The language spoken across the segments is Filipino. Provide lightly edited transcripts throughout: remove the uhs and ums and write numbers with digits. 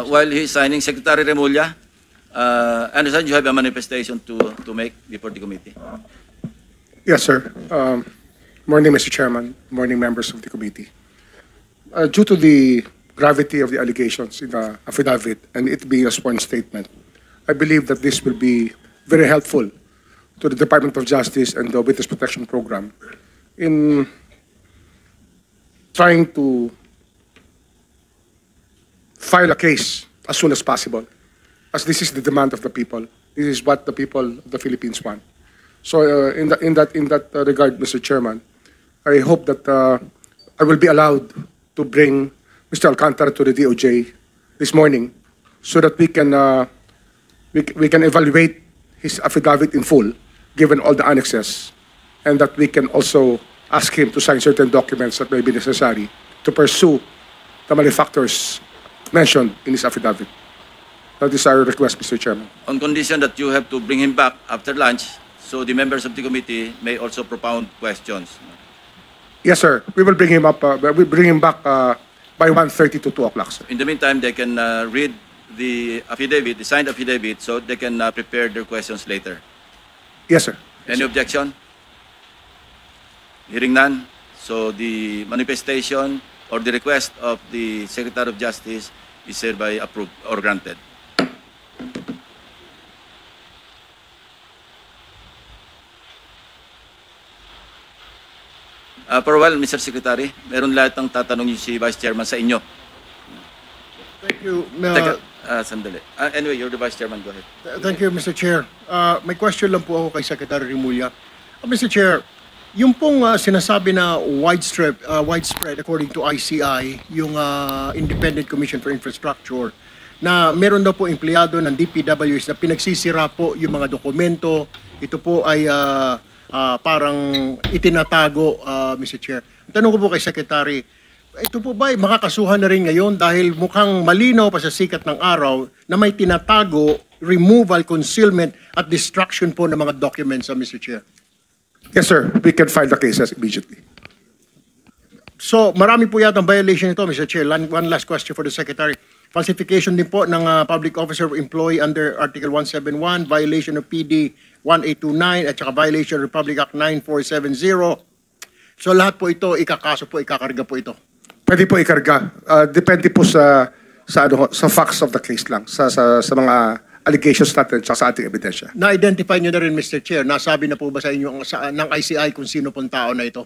while he's signing, Secretary Remulla, I understand you have a manifestation to make before the committee. Yes, sir. Morning, Mr. Chairman. Morning, members of the committee. Due to the gravity of the allegations in the affidavit and it being a sworn statement, I believe that this will be very helpful to the Department of Justice and the Witness Protection Program in trying to file a case as soon as possible, as this is the demand of the people. This is what the people of the Philippines want. So in that regard, Mr. Chairman, I hope that I will be allowed to bring Mr. Alcantara to the DOJ this morning so that we can evaluate his affidavit in full, given all the annexes, and that we can also ask him to sign certain documents that may be necessary to pursue the malefactors mentioned in his affidavit. That is our request, Mr. Chairman. On condition that you have to bring him back after lunch, so the members of the committee may also propound questions. Yes, sir. We will bring him up. We bring him back by 1:30 to 2 o'clock, sir. In the meantime, they can read the affidavit, the signed affidavit, so they can prepare their questions later. Yes, sir. Any objection? Hearing none. So the manifestation or the request of the Secretary of Justice is hereby approved or granted. For a while, Mr. Secretary, meron lahat ng tatanong yung si Vice Chairman sa inyo. Thank you. Teka, sandali. Anyway, you're the Vice Chairman. Go ahead. Thank you, Mr. Chair. May question lang po ako kay Secretary Remulla. Mr. Chair, yung pong sinasabi na widespread according to ICI, yung Independent Commission for Infrastructure, na meron daw po empleyado ng DPWs na pinagsisira po yung mga dokumento. Ito po ay parang itinatago, Mr. Chair. Tanong ko po kay Secretary, ito po ba ay makakasuhan na rin ngayon dahil mukhang malinaw pa sa sikat ng araw na may tinatago, removal, concealment at destruction po ng mga documents, Mr. Chair? Yes, sir. We can file the cases immediately. So, marami po yata ang violation ito, Mr. Chair. One last question for the Secretary. Falsification din po ng public officer or employee under Article 171, violation of PD 1829, at saka violation of Republic Act 9470. So, lahat po ito, ikakaso po, ikakarga po ito. Pwede po ikarga. Depende po sa facts of the case lang, sa mga allegations natin sa ating ebidensya. Na-identify nyo na rin, Mr. Chair, nasabi na po ba sa inyo ng ICI kung sino pong tao na ito?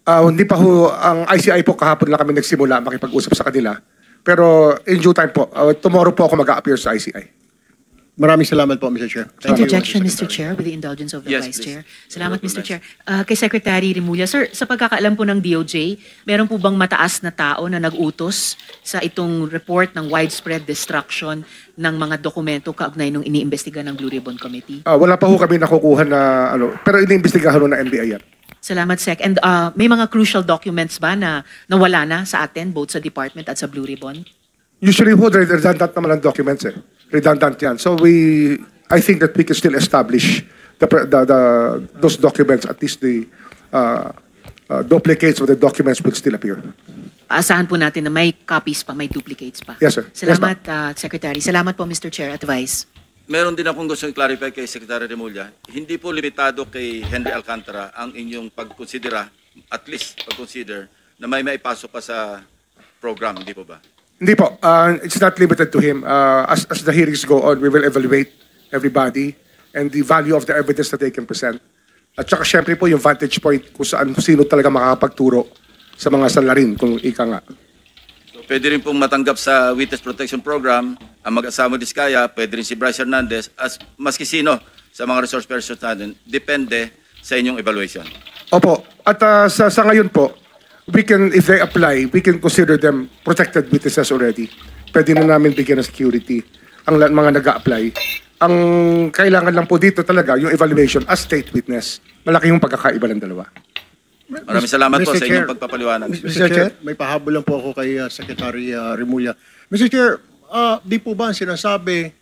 Hindi pa ho, ang ICI po kahapon lang kami nagsimula makipag-usap sa kanila. Pero in due time po, tomorrow po ako mag-a-appear sa ICI. Maraming salamat po, Mr. Chair. Interjection, Mr. Chair, with the indulgence of the Yes, Vice please. Chair. Salamat, Mr. Chair. Kay Secretary Remulla, sir, sa pagkakaalam po ng DOJ, meron po bang mataas na tao na nag-utos sa itong report ng widespread destruction ng mga dokumento kaugnay nung iniimbestiga ng Blue Ribbon Committee? Wala pa ho kami nakukuha na pero iniimbestigahan ho ng NBI yan. Salamat, Sec. And may mga crucial documents ba na nawala na sa atin, both sa department at sa Blue Ribbon? Usually ho, redundant naman ang documents eh. Redundant yan. So I think that we can still establish those documents, at least the duplicates of the documents will still appear. Asahan po natin na may copies pa, may duplicates pa. Yes, sir. Salamat, Secretary. Salamat po, Mr. Chair at Vice. Meron din akong gusto i-clarify kay Secretary Remulla. Hindi po limitado kay Henry Alcantara ang inyong pagkonsidera, at least pag-consider, na may maipasok pa sa program, hindi po ba? Hindi po. It's not limited to him. As the hearings go on, we will evaluate everybody and the value of the evidence that they can present. At saka syempre po yung vantage point kung sino talaga makakapagturo sa mga salarin, kung ika nga. So, pwede rin pong matanggap sa Witness Protection Program ang mag-asama Diskaya, pwede rin si Bryce Hernandez, as maski sino sa mga resource persons natin, depende sa inyong evaluation. Opo. At sa ngayon po, we can, if they apply, we can consider them protected witnesses already. Pwede na namin bigyan ng security ang mga nag-a-apply. Ang kailangan lang po dito talaga, yung evaluation as state witness. Malaki yung pagkakaiba ng dalawa. Maraming salamat po Mr. sa Chair. inyong pagpapaliwanag. Mr. Chair, may pahabol lang po ako kay Secretary Remulla. Mr. Chair, di po ba ang sinasabi,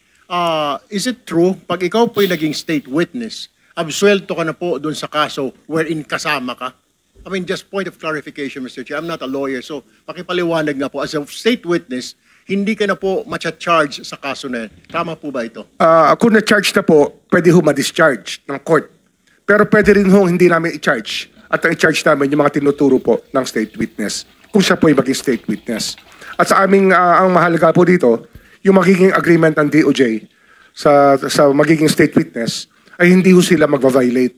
is it true, pag ikaw po'y naging state witness, absuelto ka na po doon sa kaso wherein kasama ka? I mean, just point of clarification, Mr. Chair. I'm not a lawyer, so pakipaliwanag na po. As a state witness, hindi ka na po matcha-charge sa kaso na yan. Tama po ba ito? Kung na-charge na po, pwede ho ma-discharge ng court. Pero pwede rin ho hindi namin i-charge. At ang i-charge namin yung mga tinuturo po ng state witness. Kung siya po ay maging state witness. At sa aming, ang mahalaga po dito, yung magiging agreement ng DOJ sa magiging state witness ay hindi ho sila mag-violate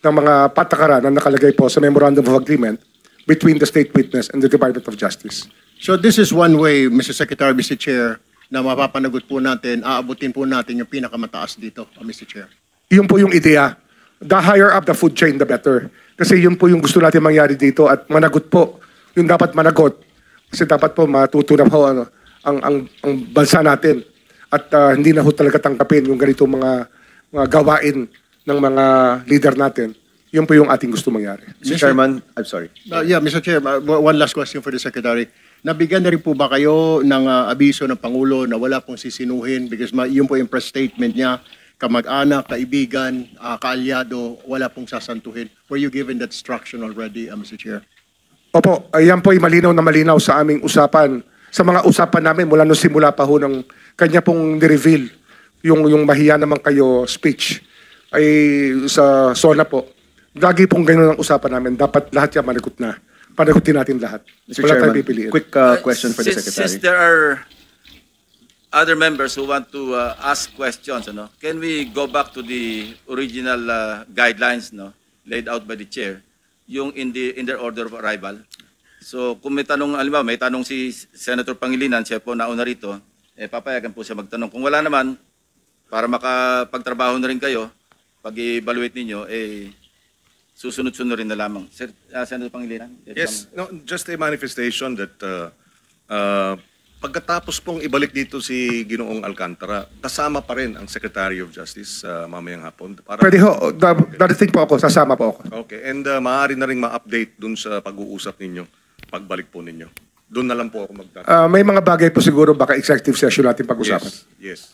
ng mga patakaran na nakalagay po sa Memorandum of Agreement between the state witness and the Department of Justice. So this is one way, Mr. Secretary, Mr. Chair, na mapapanagot po natin, aabutin po natin yung pinakamataas dito, Mr. Chair. Yun po yung ideya. The higher up the food chain, the better. Kasi yun po yung gusto natin mangyari dito at managot po. Yung dapat managot. Kasi dapat po matutunan po ang bansa natin. At hindi na ho talaga tangkapin yung ganito mga gawain ng mga leader natin. Yun po yung ating gusto mangyari. Mr. Chairman, I'm sorry. Yeah, Mr. Chair, one last question for the Secretary. Nabigyan na rin po ba kayo ng abiso ng Pangulo na wala pong sisinuhin because yun po yung press statement niya, kamag-anak, kaibigan, kaalyado, wala pong sasantuhin. Were you given that instruction already, Mr. Chair? Opo, ayan po ay malinaw na malinaw sa aming usapan. Sa mga usapan namin mula nung simula pa ho ng kanya pong ni-reveal yung mahiya naman kayo speech ay sa SONA po. Lagi pong ganyan ang usapan namin. Dapat lahat yan managot na. Panagutin natin lahat. Mr. Wala tayong Chairman, pipiliin. quick question for the Secretary. Since there are other members who want to ask questions, can we go back to the original guidelines laid out by the chair, yung in their order of arrival? So kung may tanong, alimbawa, may tanong si Senator Pangilinan, siya po nauna rito, papayagan po siya magtanong. Kung wala naman, para makapagtrabaho na rin kayo, pag-evaluate ninyo, susunod-sunod rin na lamang. Senator Pangilinan? Yes, no, just a manifestation that pagkatapos pong ibalik dito si Ginoong Alcantara, kasama pa rin ang Secretary of Justice mamayang hapon. Pwede ho, darating po ako, sasama po ako. Okay, and maaari na rin ma-update dun sa pag-uusap ninyo, pagbalik po ninyo. Doon na lang po ako magtatanong. May mga bagay po siguro baka executive session natin pag-usapan. Yes.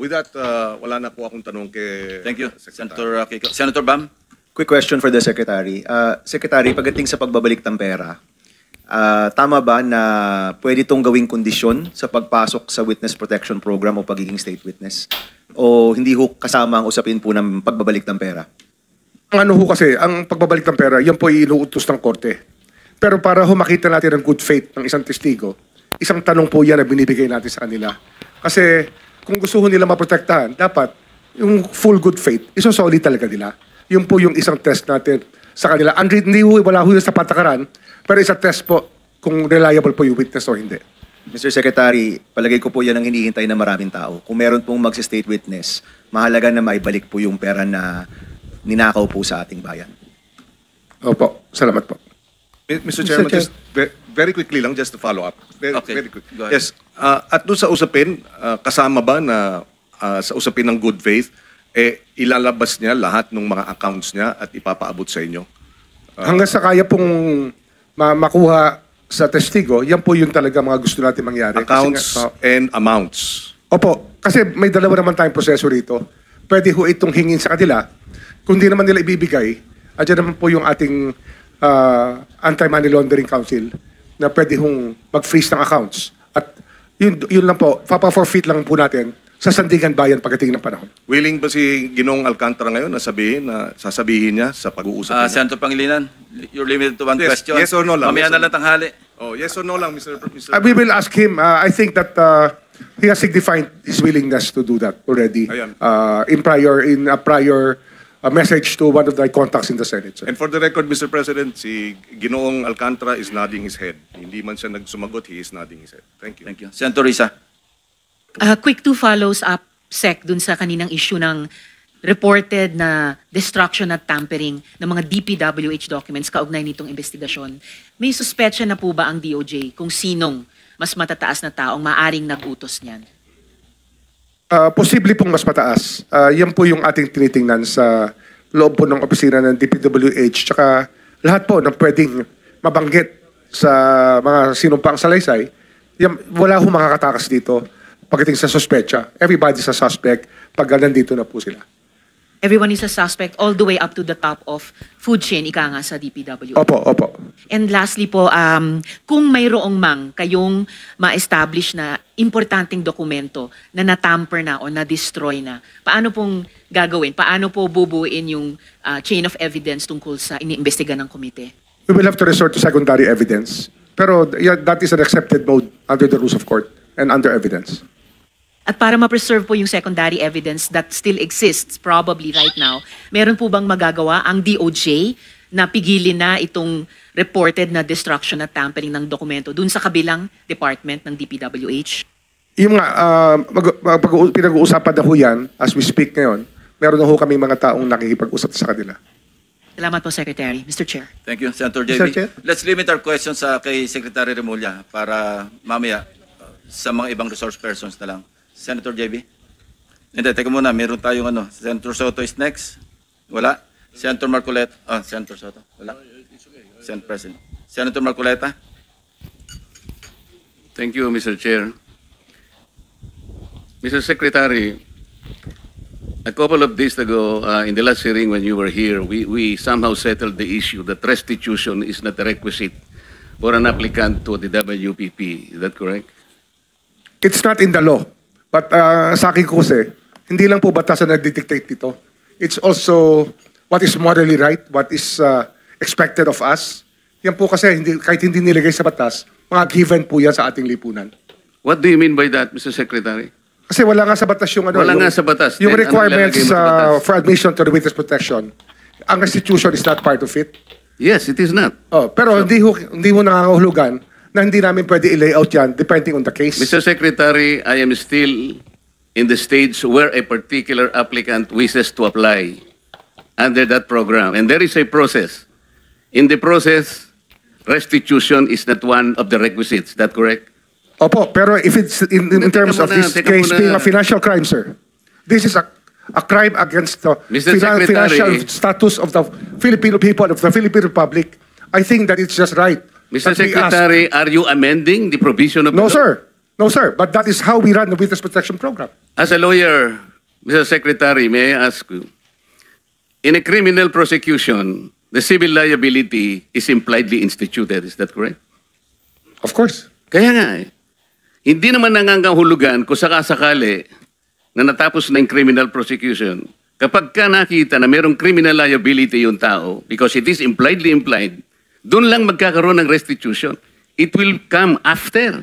With that, wala na po akong tanong kay Thank you, Secretary. Senator Kiko. Senator Bam? Quick question for the Secretary. Secretary, pagdating sa pagbabalik ng pera, tama ba na pwede itong gawing kondisyon sa pagpasok sa Witness Protection Program o pagiging state witness? O hindi ho kasama ang usapin po ng pagbabalik ng pera? Ang ano ho kasi, ang pagbabalik ng pera, yan po inuutos ng korte. Pero para ho makita natin ang good faith ng isang testigo, isang tanong po yan na binibigay natin sa kanila. Kasi kung gusto ho nila maprotektahan, dapat yung full good faith, isosolid talaga nila. Yun po yung isang test natin sa kanila. Hindi ho, wala ho sa patakaran, pero isang test po kung reliable po yung witness o hindi. Mr. Secretary, palagay ko po yan ang hinihintay ng maraming tao. Kung meron pong mag-state witness, mahalaga na maibalik po yung pera na ninakaw po sa ating bayan. Opo, salamat po. Mr. Chairman, just very quickly lang, just to follow up. Okay, Very quick. go ahead. Yes, at doon sa usapin, kasama ba na sa usapin ng good faith, ilalabas niya lahat ng mga accounts niya at ipapaabot sa inyo? Hanggang sa kaya pong makuha sa testigo, yan po yung talaga mga gusto natin mangyari. Accounts Kasi and amounts. Opo, kasi may dalawa naman tayong proseso rito. Pwede ho itong hingin sa kanila. Kung di naman nila ibibigay, andyan naman po yung ating Anti-Money Laundering Council na pwede hong mag-freeze ng accounts. At yun lang po, papa-forfeit lang po natin sa Sandigan Bayan pagdating ng panahon. Willing ba si Ginoong Alcantara ngayon na sasabihin niya sa pag-uusap niya? Senator Pangilinan, you're limited to one Yes, question. yes or no lang, Mamaya yes na or lang tanghali. Oh, yes or no lang, Mr. We will ask him. I think that he has signified his willingness to do that already Ayan. in a prior message to one of the contacts in the Senate. Sir. And for the record, Mr. President, si Ginoong Alcantara is nodding his head. Hindi man siya nagsumagot, he is nodding his head. Thank you. Thank you. Senator Risa. Quick two follows up, Sec, dun sa kaninang issue ng reported na destruction at tampering ng mga DPWH documents kaugnay nitong investigasyon. May suspetsya na po ba ang DOJ kung sinong mas matataas na taong maaring nag-utos niyan? Posible pong mas mataas. Yan po yung ating tinitingnan sa loob po ng opisina ng DPWH. Tsaka lahat po ng pwedeng mabanggit sa mga sinumpang salaysay, wala hong makakatakas dito pagdating sa suspetsya. Everybody's a suspect pag nandito na po sila. Everyone is a suspect all the way up to the top of food chain, ika nga sa DPWH. Opo. And lastly po, kung mayroong mang kayong ma-establish na importanteng dokumento na natamper na o na-destroy na, paano pong gagawin? Paano po bubuin yung chain of evidence tungkol sa iniimbestiga ng komite? We will have to resort to secondary evidence. Pero yeah, that is an accepted mode under the rules of court and under evidence. At para ma-preserve po yung secondary evidence that still exists probably right now, meron po bang magagawa ang DOJ na pigilin na itong reported na destruction at tampering ng dokumento dun sa kabilang department ng DPWH? Yung nga, pinag-uusapan na ho yan, as we speak ngayon, meron na ho kami mga taong nakikipag-usap sa kanila. Salamat po, Secretary. Mr. Chair. Thank you, Senator JB. Mr. Chair? Let's limit our questions kay Secretary Remulla para mamaya sa mga ibang resource persons na lang. Senator JB? Hindi, teka muna. Meron tayong Senator Soto is next. Wala. Senator Marcoleta. Senator Soto. Wala. Senate President. Senator Marcoleta? Thank you, Mr. Chair. Mr. Secretary, a couple of days ago, in the last hearing when you were here, we somehow settled the issue that restitution is not a requisite for an applicant to the WPP. Is that correct? It's not in the law. But sa akin ko kasi, hindi lang po batas na nag-dictate dito. It's also what is morally right, what is expected of us. Yan po kasi, kahit hindi nilagay sa batas, mga given po yan sa ating lipunan. What do you mean by that, Mr. Secretary? Kasi wala nga sa batas yung Wala nga sa batas. Yung Then, requirements ano ilalagay mo sa batas? for admission to the witness protection. Ang restitution is not part of it. Yes, it is not. Pero hindi mo nangangahulugan na hindi namin pwede i-layout yan depending on the case. Mr. Secretary, I am still in the stage where a particular applicant wishes to apply under that program. And there is a process. In the process, restitution is not one of the requisites. Is that correct? Opo, pero if it's in terms of this case being a financial crime, sir, this is a crime against the Mr. Secretary, financial status of the Filipino people, of the Philippine Republic. I think that it's just right. Mr. that we ask- Secretary, are you amending the provision of No, the law? sir. No, sir. But that is how we run the witness protection program. As a lawyer, Mr. Secretary, may I ask you, in a criminal prosecution, the civil liability is impliedly instituted. Is that correct? Of course. Kaya nga eh. Hindi naman nangangahulugan kung sakasakali na natapos na yung criminal prosecution, kapag ka nakita na mayroong criminal liability yung tao, because it is impliedly implied, doon lang magkakaroon ng restitution. It will come after.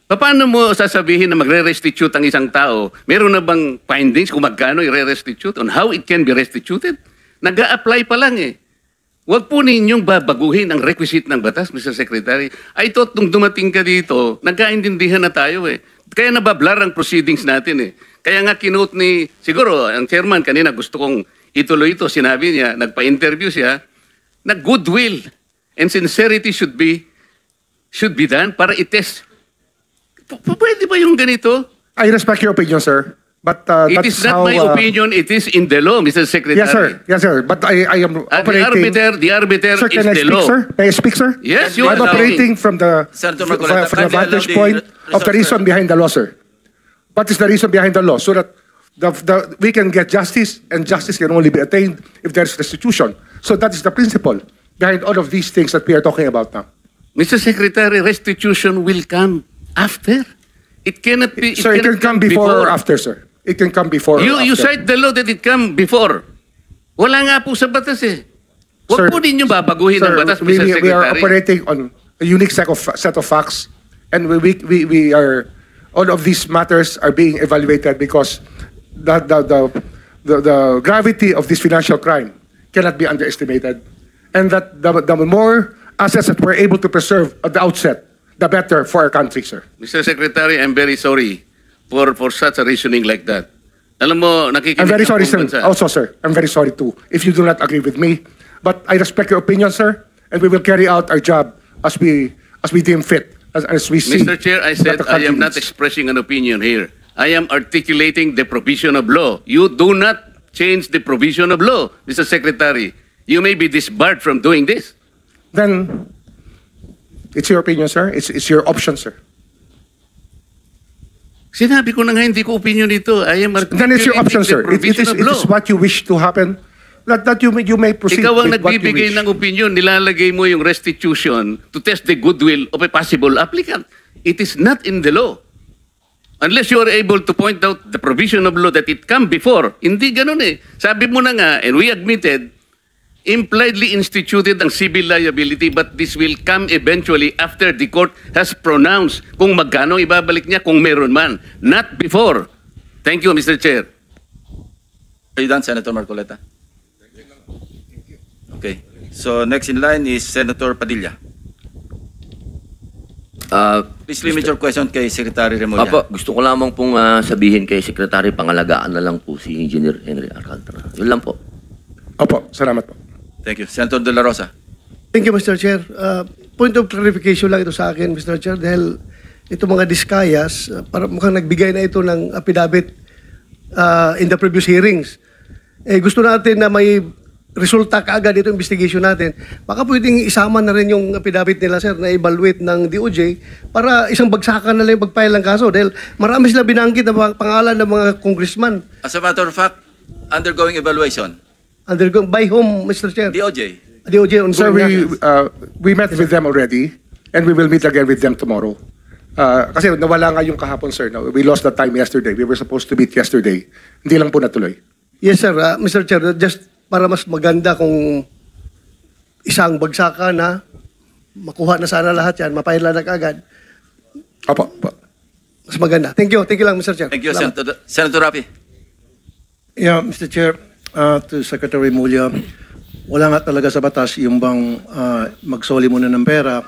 Paano mo sasabihin na magre-restitute ang isang tao? Meron na bang findings kung magkano i-restitute on how it can be restituted? Nag-a-apply pa lang eh. Huwag po ninyong babaguhin ang requisite ng batas, Mr. Secretary. I thought nung dumating ka dito, nagkaintindihan na tayo eh. Kaya nabablar ang proceedings natin eh. Kaya nga kinote ni, siguro, ang chairman kanina gusto kong ituloy ito. Sinabi niya, nagpa-interview siya, na goodwill and sincerity should be done para i-test. Pwede ba yung ganito? I respect your opinion, sir. But It that's is not how, my opinion, it is in the law, Mr. Secretary. Yes, sir. Yes, sir. But I am At operating. the arbiter Sir, is can I the speak, law. sir? May I speak, sir? Yes, you I'm are operating from the Senator Marcoleta, from the kindly allow vantage the point of the resource reason behind the law, sir. What is the reason behind the law? So that we can get justice, and justice can only be attained if there's restitution. So that is the principle behind all of these things that we are talking about now. Mr. Secretary, restitution will come after. It cannot be. Sir, it can come before or after, sir. It can come before or You after. cite the law that it come before. Wala nga po sa batas eh. Sir, Huwag po ninyo babaguhin ang batas, Mr. we Secretary. are operating on a unique set of facts, and we are all of these matters are being evaluated because the gravity of this financial crime cannot be underestimated, and that the more assets that we're able to preserve at the outset, the better for our country, sir. Mr. Secretary, I'm very sorry for such a reasoning like that. Alam mo, nakikinig I'm very ang sorry, buong sir. bansa. Also, sir, I'm very sorry too if you do not agree with me. But I respect your opinion, sir, and we will carry out our job as we deem fit, as we see. Mr. Chair, I said that the I am country not needs. expressing an opinion here. I am articulating the provision of law. You do not change the provision of law, Mr. Secretary. You may be disbarred from doing this. Then it's your opinion, sir. It's your option, sir. Sinabi ko na nga, hindi ko opinion ito. I am Then it's your option, sir. articulating the It provision of is law. what you wish to happen. That you may proceed Ikaw ang with what you nagbibigay wish. ng opinion, nilalagay mo yung restitution to test the goodwill of a possible applicant. It is not in the law. Unless you are able to point out the provision of law that it come before. Hindi ganun eh. Sabi mo na nga, and we admitted, impliedly instituted ang civil liability, but this will come eventually after the court has pronounced kung magkano ibabalik niya kung meron man. Not before. Thank you, Mr. Chair. Are you done, Senator Marcoleta? Okay. So next in line is Senator Padilla. Please limit your question kay Secretary Remulla. Apo, gusto ko lamang pong sabihin kay Secretary, pangalagaan na lang po si Engineer Henry Alcantara. Yun lang po. Opo, salamat po. Thank you. Senator De La Rosa. Thank you, Mr. Chair. Point of clarification lang ito sa akin, Mr. Chair, dahil ito mga diskayas, para mukhang nagbigay na ito ng affidavit in the previous hearings. Gusto natin na may resulta kaagad ito investigation natin. Baka pwedeng isama na rin yung affidavit nila, sir, na evaluate ng DOJ para isang bagsakan na lang yung pagpile ng kaso dahil marami sila binanggit na pangalan ng mga congressman. As a matter of fact, undergoing evaluation. Undergone by whom, Mr. Chair? DOJ. DOJ on Sir, we met with them already and we will meet again with them tomorrow. Kasi nawala nga yung kahapon, sir. No? We lost the time yesterday. We were supposed to meet yesterday. Hindi lang po natuloy. Yes, sir. Mr. Chair, just para mas maganda kung isang bagsakan na makuha na sana lahat yan, mapaila na kaagad, Opo, opo. mas maganda. Thank you. Thank you lang, Mr. Chair. Thank you, Salamat. Senator Rapi. Yeah, Mr. Chair, to Secretary Mulya, wala nga talaga sa batas yung bang magsoli muna ng pera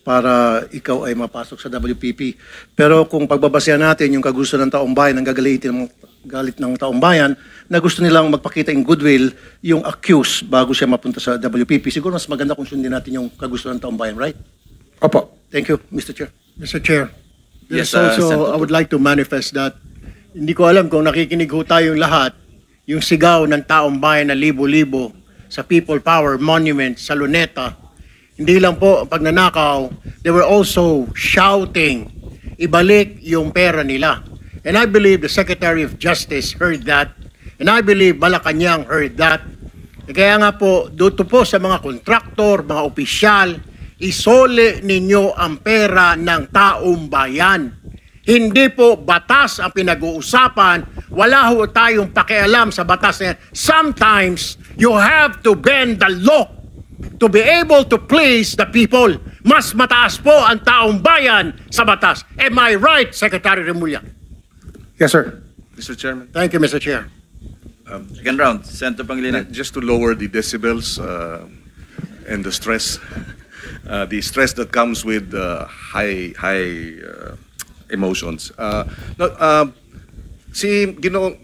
para ikaw ay mapasok sa WPP. Pero kung pagbabasehan natin yung kagusto ng taong bayan, ang galit ng taong bayan, na gusto nilang magpakita in goodwill yung accused bago siya mapunta sa WPP, siguro mas maganda kung sundin natin yung kagusto ng taong bayan, right? Opo. Thank you, Mr. Chair. Mr. Chair, Yes, there's also, Senator. I would like to manifest that hindi ko alam kung nakikinig ho tayong lahat, yung sigaw ng taong bayan na libo-libo sa People Power Monument sa Luneta, hindi lang po ang pagnanakaw, they were also shouting, ibalik yung pera nila. And I believe the Secretary of Justice heard that, and I believe Malacanang heard that. Kaya nga po, dito po sa mga kontraktor, mga opisyal, isole ninyo ang pera ng taong bayan. Hindi po batas ang pinag-uusapan. Wala ho tayong pakialam sa batas na yan. Sometimes, you have to bend the law to be able to please the people. Mas mataas po ang taong bayan sa batas. Am I right, Secretary Remulla? Yes, sir. Mr. Chairman, Thank you, Mr. Chair. Second round, Senator Pangilinan. just to lower the decibels and the stress that comes with high emotions. Si Ginoong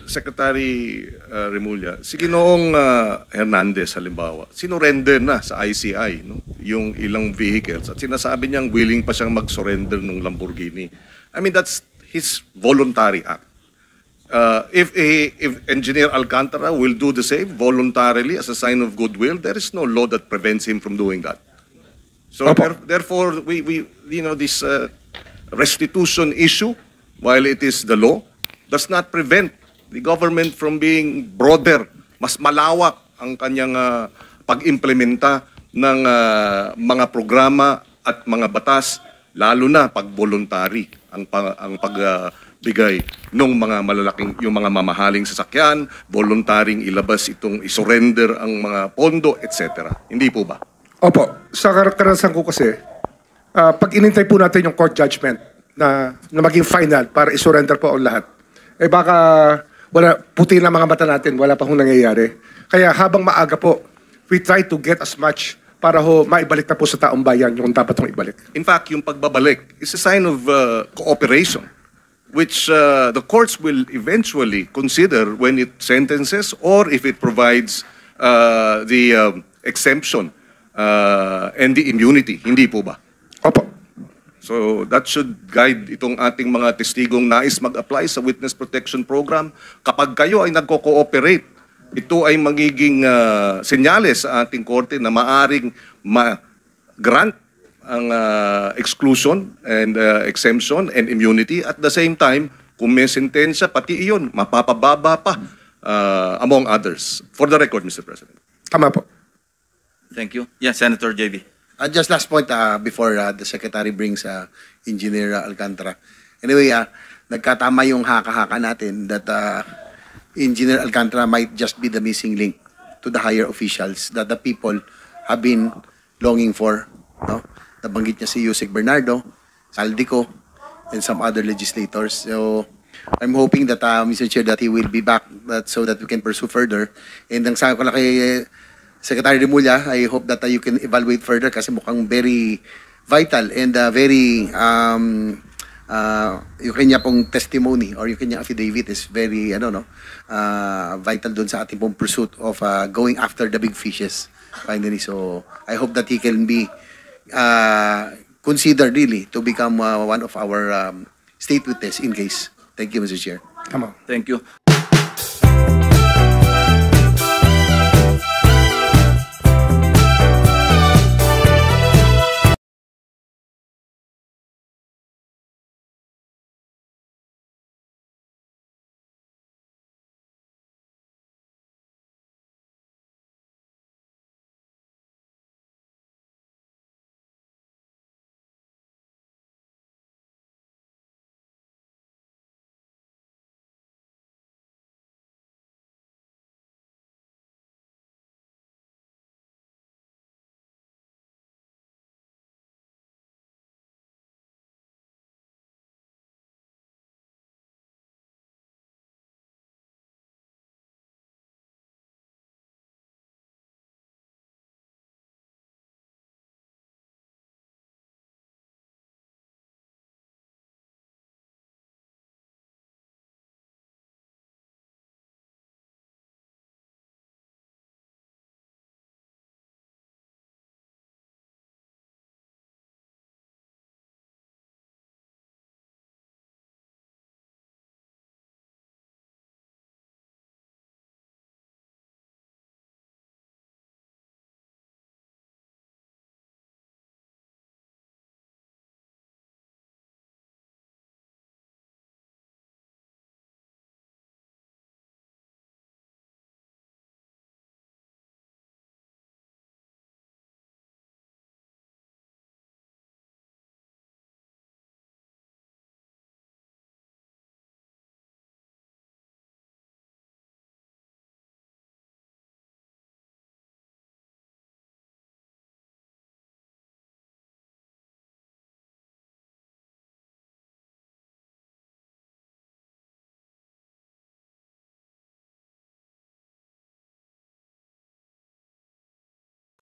Secretary Remulla, si Ginoong Hernandez halimbawa, sinurrender na sa ICI no? Yung ilang vehicles at sinasabi niyang willing pa siyang mag-surrender ng Lamborghini. I mean, that's his voluntary act. If Engineer Alcantara will do the same voluntarily as a sign of goodwill, there is no law that prevents him from doing that. So Opo. therefore, we this restitution issue, while it is the law, does not prevent the government from being broader, mas malawak ang kanyang pag-implementa ng mga programa at mga batas, lalo na pag voluntary ang pagbigay ng mga malalaking, yung mga mamahaling sasakyan, voluntaring ilabas itong isurrender ang mga pondo, etc. Hindi po ba? Opo. Sa karanasan ko kasi, pag inintay po natin yung court judgment na maging final para isurrender po ang lahat, baka wala, puti na mga mata natin, wala pa hong nangyayari. Kaya habang maaga po, we try to get as much para maibalik na po sa taong bayan yung dapat hong ibalik. In fact, yung pagbabalik is a sign of cooperation, which the courts will eventually consider when it sentences or if it provides the exemption and the immunity. Hindi po ba? Opo. So that should guide itong ating mga testigong nais mag-apply sa Witness Protection Program. Kapag kayo ay nagko-cooperate, ito ay magiging senyales sa ating korte na maaring ma-grant ang exclusion and exemption and immunity. At the same time, kung may sentensya, pati iyon, mapapababa pa among others. For the record, Mr. President. Tama po. Thank you. Yeah, Senator JB. Just last point before the Secretary brings Engineer Alcantara. Anyway, nagkatama yung haka-haka natin that Engineer Alcantara might just be the missing link to the higher officials that the people have been longing for. No? Nabanggit niya si Yusek Bernardo, Saldico, and some other legislators. So I'm hoping that, Mr. Chair, that he will be back so that we can pursue further. And ang sabi ko lang kay Secretary Remulla, I hope that you can evaluate further kasi mukhang very vital and very yung kanya pong testimony or yung kanya affidavit is very vital doon sa ating pong pursuit of going after the big fishes finally. So I hope that he can be considered really to become one of our state witness in case. Thank you, Mr. Chair. Tama. Thank you.